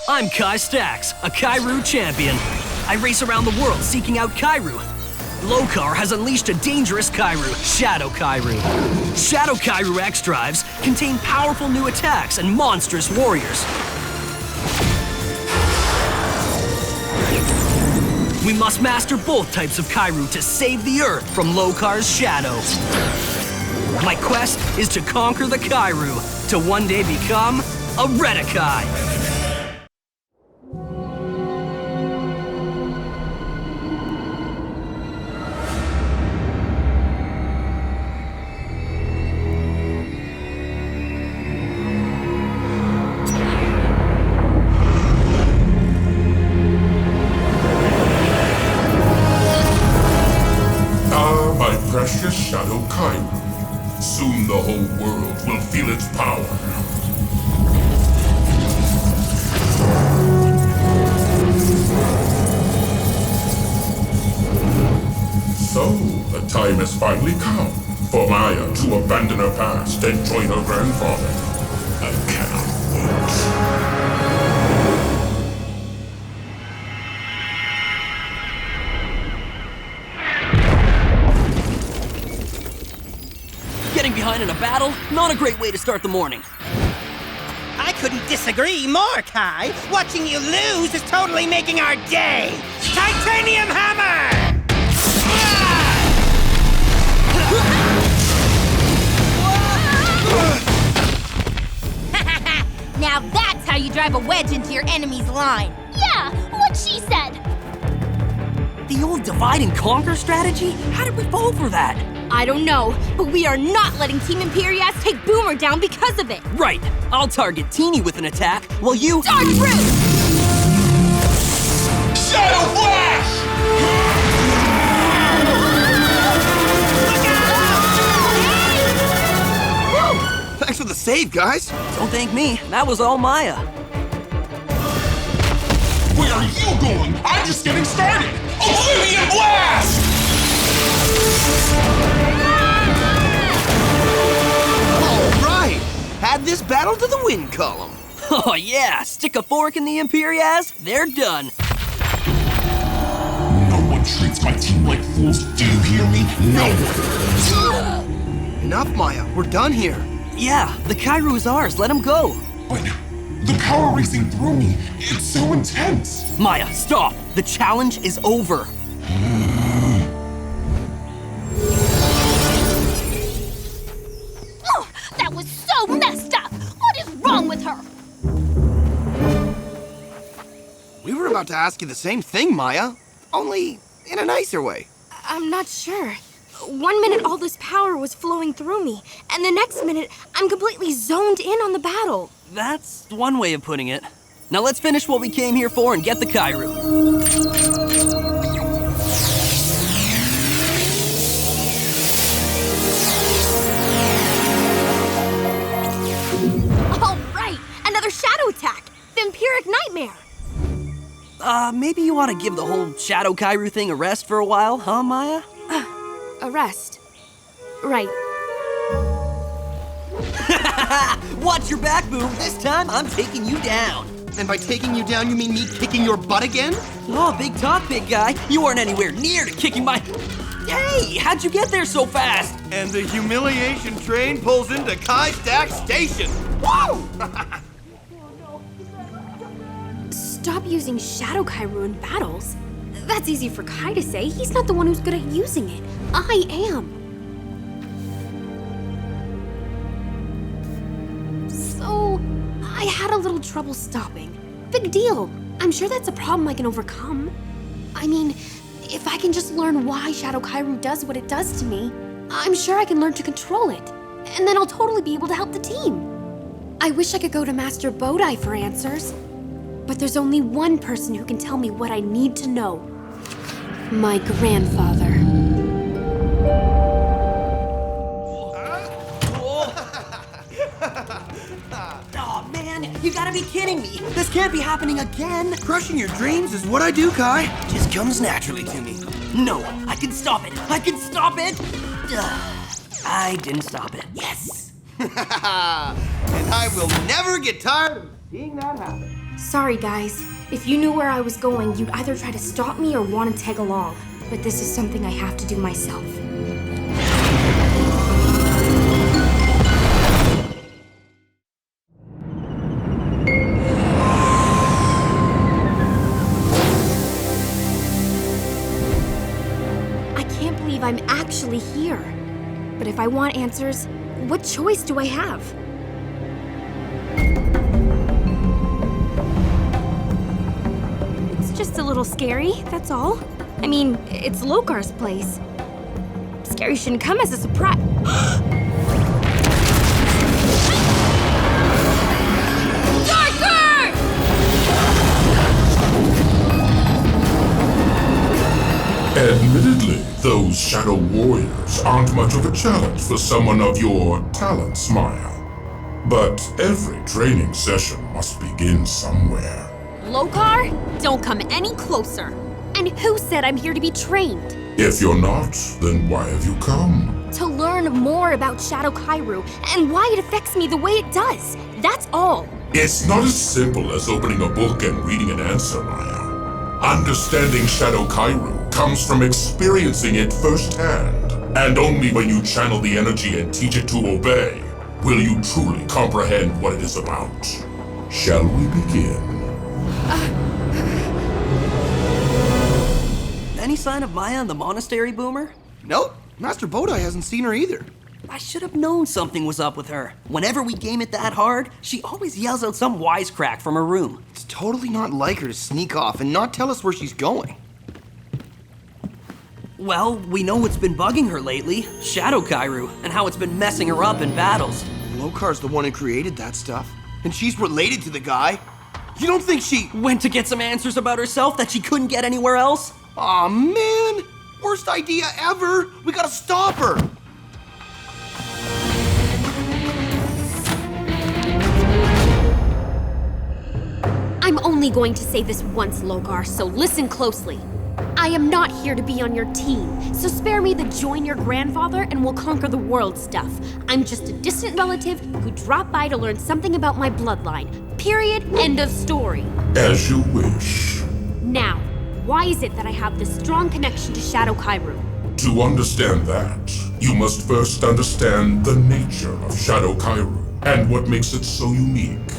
I'm Kai Stax, a Kairu champion. I race around the world seeking out Kairu. Lokar has unleashed a dangerous Kairu, Shadow Kairu. Shadow Kairu X-Drives contain powerful new attacks and monstrous warriors. We must master both types of Kairu to save the Earth from Lokar's shadow. My quest is to conquer the Kairu, to one day become a Redakai. Precious Shadow Kairu. Soon the whole world will feel its power. So, the time has finally come for Maya to abandon her past and join her grandfather. I cannot wait. Getting behind in a battle, not a great way to start the morning. I couldn't disagree more, Kai. Watching you lose is totally making our day. Titanium hammer! Now that's how you drive a wedge into your enemy's line. Yeah, what she said. The old divide and conquer strategy? How did we fall for that? I don't know, but we are not letting Team Imperiez take Boomer down because of it. Right. I'll target Teeny with an attack, while you... Dark Fruit! Shadow Flash! Whoa! Thanks for the save, guys. Don't thank me. That was all Maya. Where are you going? I'm just getting started! Oblivion Blast! Alright! Add this battle to the win column. Oh yeah, stick a fork in the Imperiez, they're done. No one treats my team like fools, do you hear me? No one! Enough, Maya. We're done here. Yeah, the Kairu is ours, let him go. But the power racing through me, it's so intense! Maya, stop. The challenge is over. Oh, that was so messed up. What is wrong with her? We were about to ask you the same thing, Maya. Only in a nicer way. I'm not sure. 1 minute all this power was flowing through me, and the next minute I'm completely zoned in on the battle. That's one way of putting it. Now let's finish what we came here for and get the Kairu. All right, another shadow attack. Vampiric nightmare. Maybe you ought to give the whole Shadow Kairu thing a rest for a while, huh, Maya? Arrest. Right. Watch your back, Boom. This time, I'm taking you down. And by taking you down, you mean me kicking your butt again? Oh, big talk, big guy. You weren't anywhere near to kicking my... Hey, how'd you get there so fast? And the humiliation train pulls into Kai Stax Station. Woo! Stop using Shadow Kairu in battles. That's easy for Kai to say. He's not the one who's good at using it. I am. So, I had a little trouble stopping. Big deal. I'm sure that's a problem I can overcome. I mean, if I can just learn why Shadow Kairu does what it does to me, I'm sure I can learn to control it. And then I'll totally be able to help the team. I wish I could go to Master Bodai for answers. But there's only one person who can tell me what I need to know. My grandfather. Oh, man, you gotta be kidding me. This can't be happening again. Crushing your dreams is what I do, Kai. Just comes naturally to me. No, I can stop it. I can stop it. I didn't stop it. Yes. And I will never get tired of seeing that happen. Sorry, guys. If you knew where I was going, you'd either try to stop me or want to tag along. But this is something I have to do myself. I can't believe I'm actually here. But if I want answers, what choice do I have? It's just a little scary, that's all. I mean, it's Locar's place. Scary shouldn't come as a surprise. Darker! Admittedly, those shadow warriors aren't much of a challenge for someone of your talents, Maya. But every training session must begin somewhere. Lokar, don't come any closer. And who said I'm here to be trained? If you're not, then why have you come? To learn more about Shadow Kairu and why it affects me the way it does. That's all. It's not as simple as opening a book and reading an answer, Maya. Understanding Shadow Kairu comes from experiencing it firsthand. And only when you channel the energy and teach it to obey will you truly comprehend what it is about. Shall we begin? Any sign of Maya in the monastery, Boomer? Nope, Master Bodai hasn't seen her either. I should have known something was up with her. Whenever we game it that hard, she always yells out some wisecrack from her room. It's totally not like her to sneak off and not tell us where she's going. Well, we know what's been bugging her lately, Shadow Kairu, and how it's been messing her up in battles. Lokar's the one who created that stuff, and she's related to the guy. You don't think she Went to get some answers about herself that she couldn't get anywhere else? Aw, man! Worst idea ever! We gotta stop her! I'm only going to say this once, Lokar, so listen closely. I am not here to be on your team, so spare me the join your grandfather and we'll conquer the world stuff. I'm just a distant relative who dropped by to learn something about my bloodline. Period. End of story. As you wish. Now, why is it that I have this strong connection to Shadow Kairu? To understand that, you must first understand the nature of Shadow Kairu and what makes it so unique.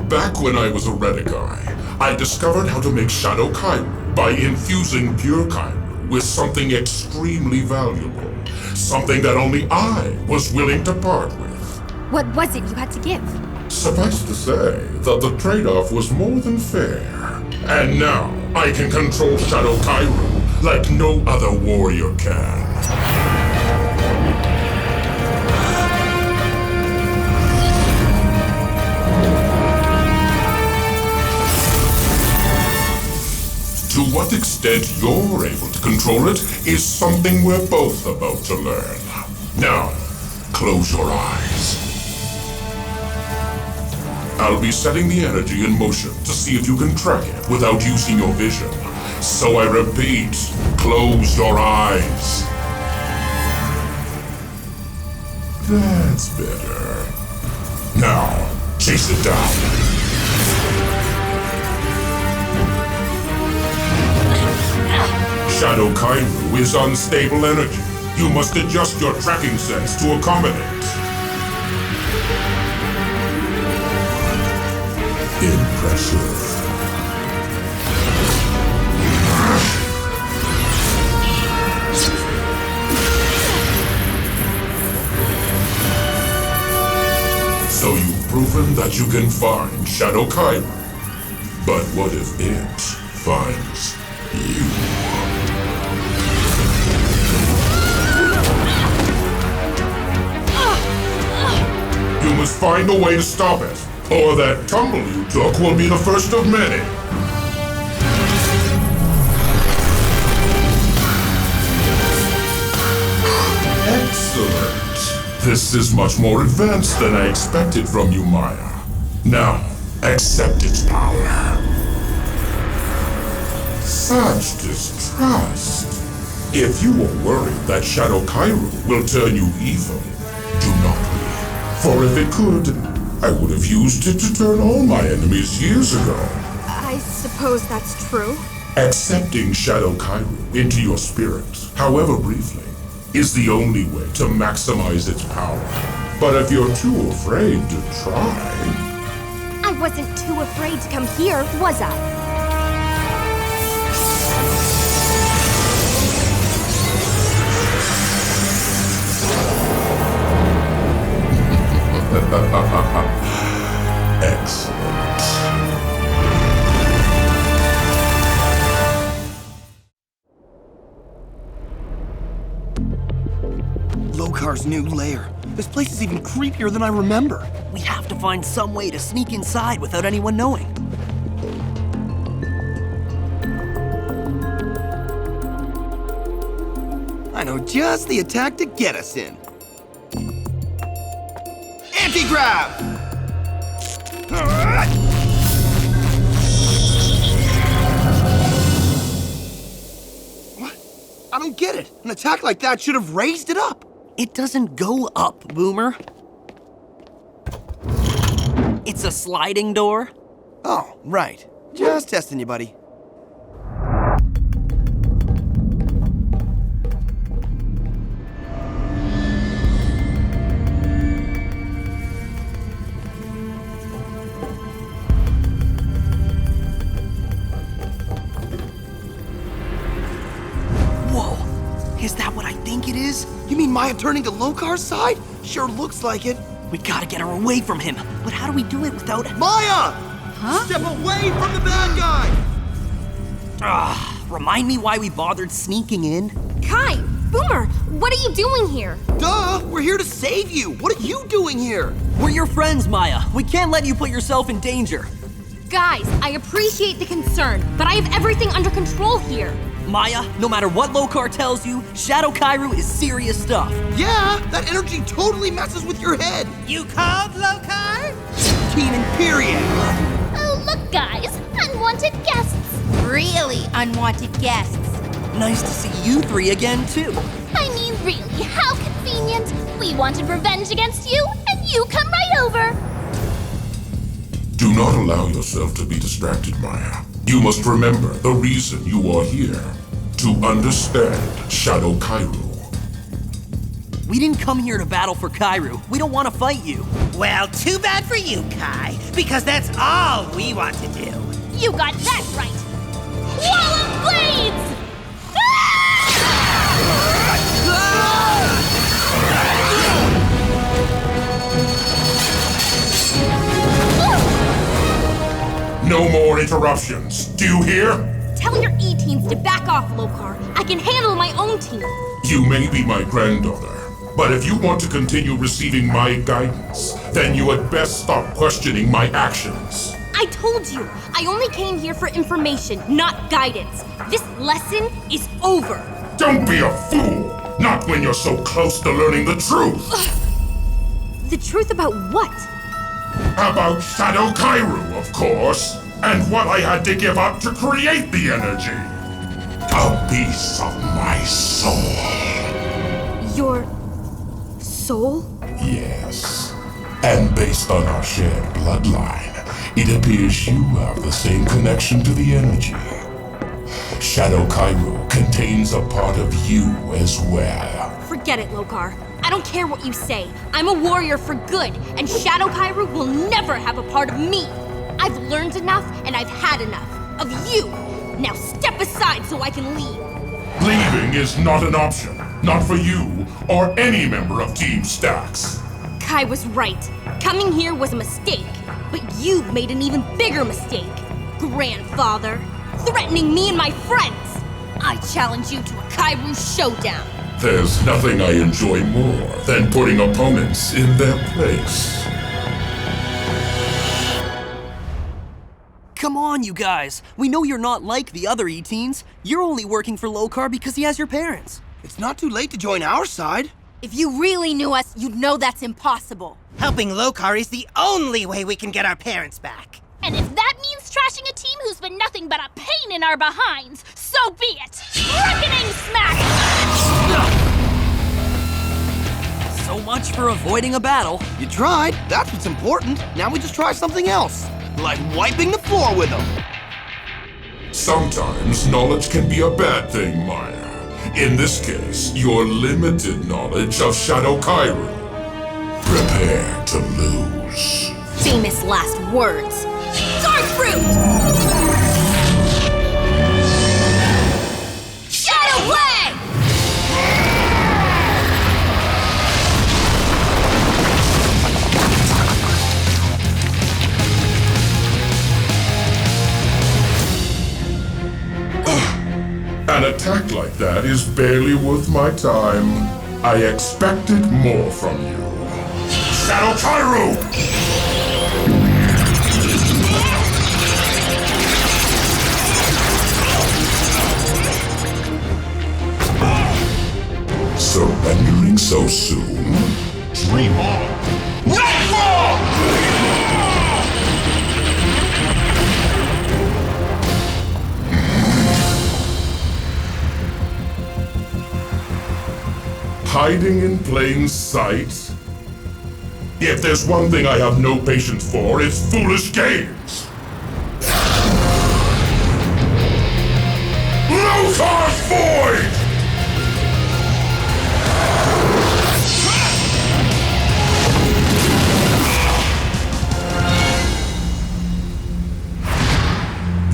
Back when I was a Redakai, I discovered how to make Shadow Kairu by infusing pure Kairu with something extremely valuable. Something that only I was willing to part with. What was it you had to give? Suffice to say that the trade-off was more than fair. And now, I can control Shadow Kairu like no other warrior can. To what extent you're able to control it is something we're both about to learn. Now, close your eyes. I'll be setting the energy in motion to see if you can track it without using your vision. So I repeat, close your eyes. That's better. Now, chase it down. Shadow Kairu is unstable energy. You must adjust your tracking sense to accommodate. Impressive. So you've proven that you can find Shadow Kairu. But what if it finds you? You must find a way to stop it. Or that tumble you took will be the first of many. Excellent. This is much more advanced than I expected from you, Maya. Now, accept its power. Such distrust. If you are worried that Shadow Kairu will turn you evil, do not be. For if it could, I would have used it to turn all my enemies years ago. I suppose that's true. Accepting Shadow Kairu into your spirit, however briefly, is the only way to maximize its power. But if you're too afraid to try... I wasn't too afraid to come here, was I? Excellent. Lokar's new lair. This place is even creepier than I remember. We have to find some way to sneak inside without anyone knowing. I know just the attack to get us in. Anti-grab! What? I don't get it. An attack like that should have raised it up. It doesn't go up, Boomer. It's a sliding door. Oh, right. Just testing you, buddy. Whoa, is that what I think it is? You mean Maya turning to Lokar's side? Sure looks like it. We gotta get her away from him. But how do we do it without... Maya! Huh? Step away from the bad guy! Remind me why we bothered sneaking in? Kai! Boomer! What are you doing here? Duh! We're here to save you! What are you doing here? We're your friends, Maya. We can't let you put yourself in danger. Guys, I appreciate the concern, but I have everything under control here. Maya, no matter what Lokar tells you, Shadow Kairu is serious stuff. Yeah, that energy totally messes with your head. You called, Lokar? Team Imperiez. Oh, look, guys. Unwanted guests. Really unwanted guests. Nice to see you three again, too. I mean, really, how convenient. We wanted revenge against you, and you come right over. Do not allow yourself to be distracted, Maya. You must remember the reason you are here. To understand Shadow Kairu. We didn't come here to battle for Kairu. We don't want to fight you. Well, too bad for you, Kai, because that's all we want to do. You got that right. Wall of blades! No more interruptions. Do you hear? Tell your E-teens to back off, Lokar. I can handle my own team. You may be my granddaughter, but if you want to continue receiving my guidance, then you had best stop questioning my actions. I told you, I only came here for information, not guidance. This lesson is over. Don't be a fool! Not when you're so close to learning the truth! The truth about what? About Shadow Kairu, of course, and what I had to give up to create the energy. A piece of my soul. Your soul? Yes. And based on our shared bloodline, it appears you have the same connection to the energy. Shadow Kairu contains a part of you as well. Forget it, Lokar. I don't care what you say. I'm a warrior for good, and Shadow Kairu will never have a part of me. I've learned enough, and I've had enough of you. Now step aside so I can leave. Leaving is not an option. Not for you or any member of Team Stax. Kai was right. Coming here was a mistake. But you made an even bigger mistake. Grandfather. Threatening me and my friends. I challenge you to a Kairu showdown. There's nothing I enjoy more than putting opponents in their place. Come on, you guys. We know you're not like the other E-teens. You're only working for Lokar because he has your parents. It's not too late to join our side. If you really knew us, you'd know that's impossible. Helping Lokar is the only way we can get our parents back. And if that means trashing a team who's been nothing but a pain in our behinds, so be it! Reckoning smack! So much for avoiding a battle. You tried. That's what's important. Now we just try something else. Like wiping the floor with them. Sometimes knowledge can be a bad thing, Maya. In this case, your limited knowledge of Shadow Kairu. Prepare to lose. Famous last words. Dark fruit! Shadow play! An attack like that is barely worth my time. I expected more from you. Shadow Kairu! Surrendering so soon? Dream on! Nightfall! Hiding in plain sight? If there's one thing I have no patience for, it's foolish games! Locar's Void!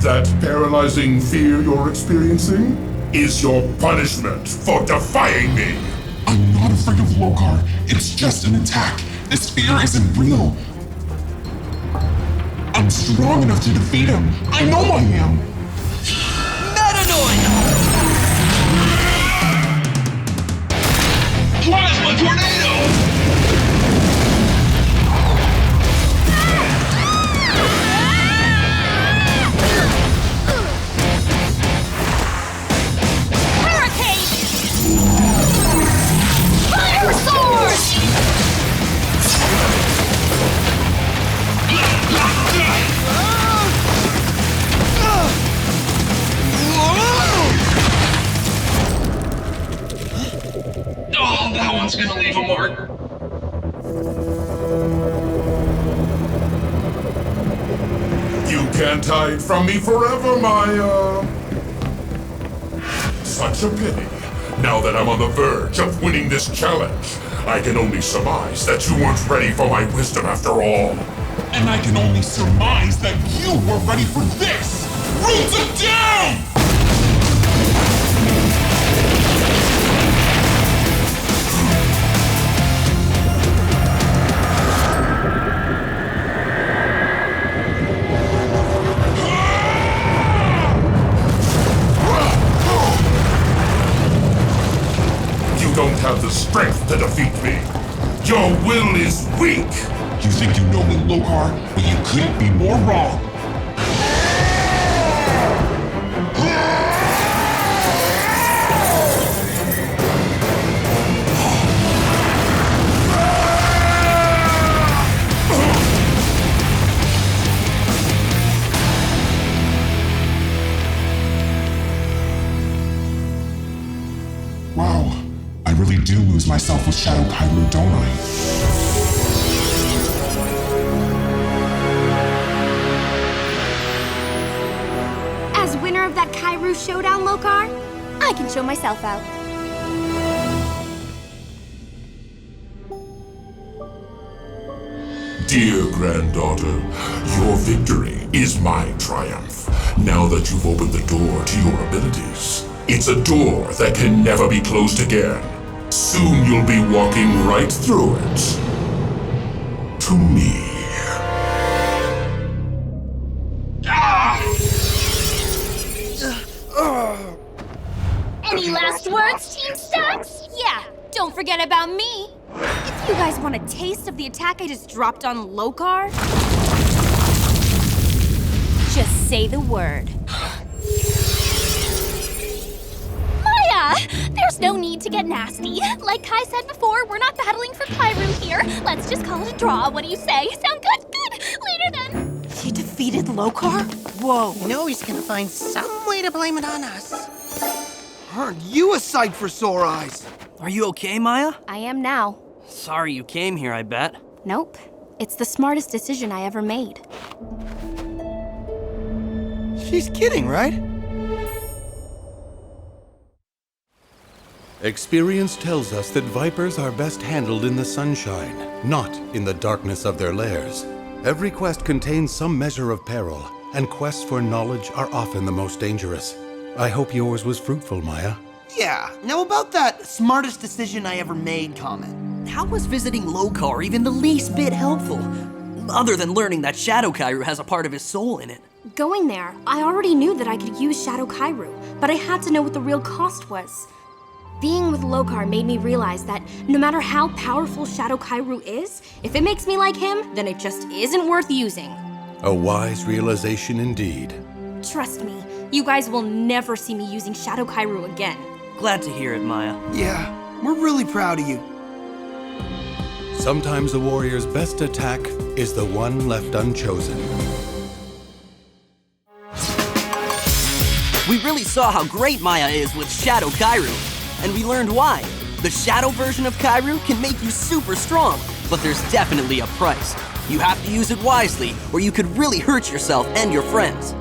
That paralyzing fear you're experiencing is your punishment for defying me! I'm not afraid of Lokar. It's just an attack. This fear isn't real. I'm strong enough to defeat him. I know I am. Metanoid! Plasma tornado! Oh, that one's gonna leave a mark. You can't hide from me forever, Maya! Such a pity. Now that I'm on the verge of winning this challenge, I can only surmise that you weren't ready for my wisdom after all. And I can only surmise that you were ready for this! Roots it down! You don't have the strength to defeat me. Your will is weak. You think you know me, Lokar, but you couldn't be more wrong. Wow, I really do lose myself with Shadow Kairu, don't I? As winner of that Kairu showdown, Lokar, I can show myself out. Dear granddaughter, your victory is my triumph. Now that you've opened the door to your abilities, it's a door that can never be closed again. Soon you'll be walking right through it. To me. Any last words, Team Stax? Yeah, don't forget about me. If you guys want a taste of the attack I just dropped on Lokar, just say the word. Maya! There's no need to get nasty. Like Kai said before, we're not battling for Kairu here. Let's just call it a draw. What do you say? Sound good? Good. Later then. She defeated Lokar? Whoa. You know he's gonna find some way to blame it on us. Aren't you a sight for sore eyes? Are you okay, Maya? I am now. Sorry you came here, I bet. Nope. It's the smartest decision I ever made. She's kidding, right? Experience tells us that vipers are best handled in the sunshine, not in the darkness of their lairs. Every quest contains some measure of peril, and quests for knowledge are often the most dangerous. I hope yours was fruitful, Maya. Yeah, now about that smartest decision I ever made comment. How was visiting Lokar even the least bit helpful? Other than learning that Shadow Kairu has a part of his soul in it. Going there, I already knew that I could use Shadow Kairu, but I had to know what the real cost was. Being with Lokar made me realize that no matter how powerful Shadow Kairu is, if it makes me like him, then it just isn't worth using. A wise realization indeed. Trust me, you guys will never see me using Shadow Kairu again. Glad to hear it, Maya. Yeah, we're really proud of you. Sometimes a warrior's best attack is the one left unchosen. We really saw how great Maya is with Shadow Kairu, and we learned why. The Shadow version of Kairu can make you super strong, but there's definitely a price. You have to use it wisely, or you could really hurt yourself and your friends.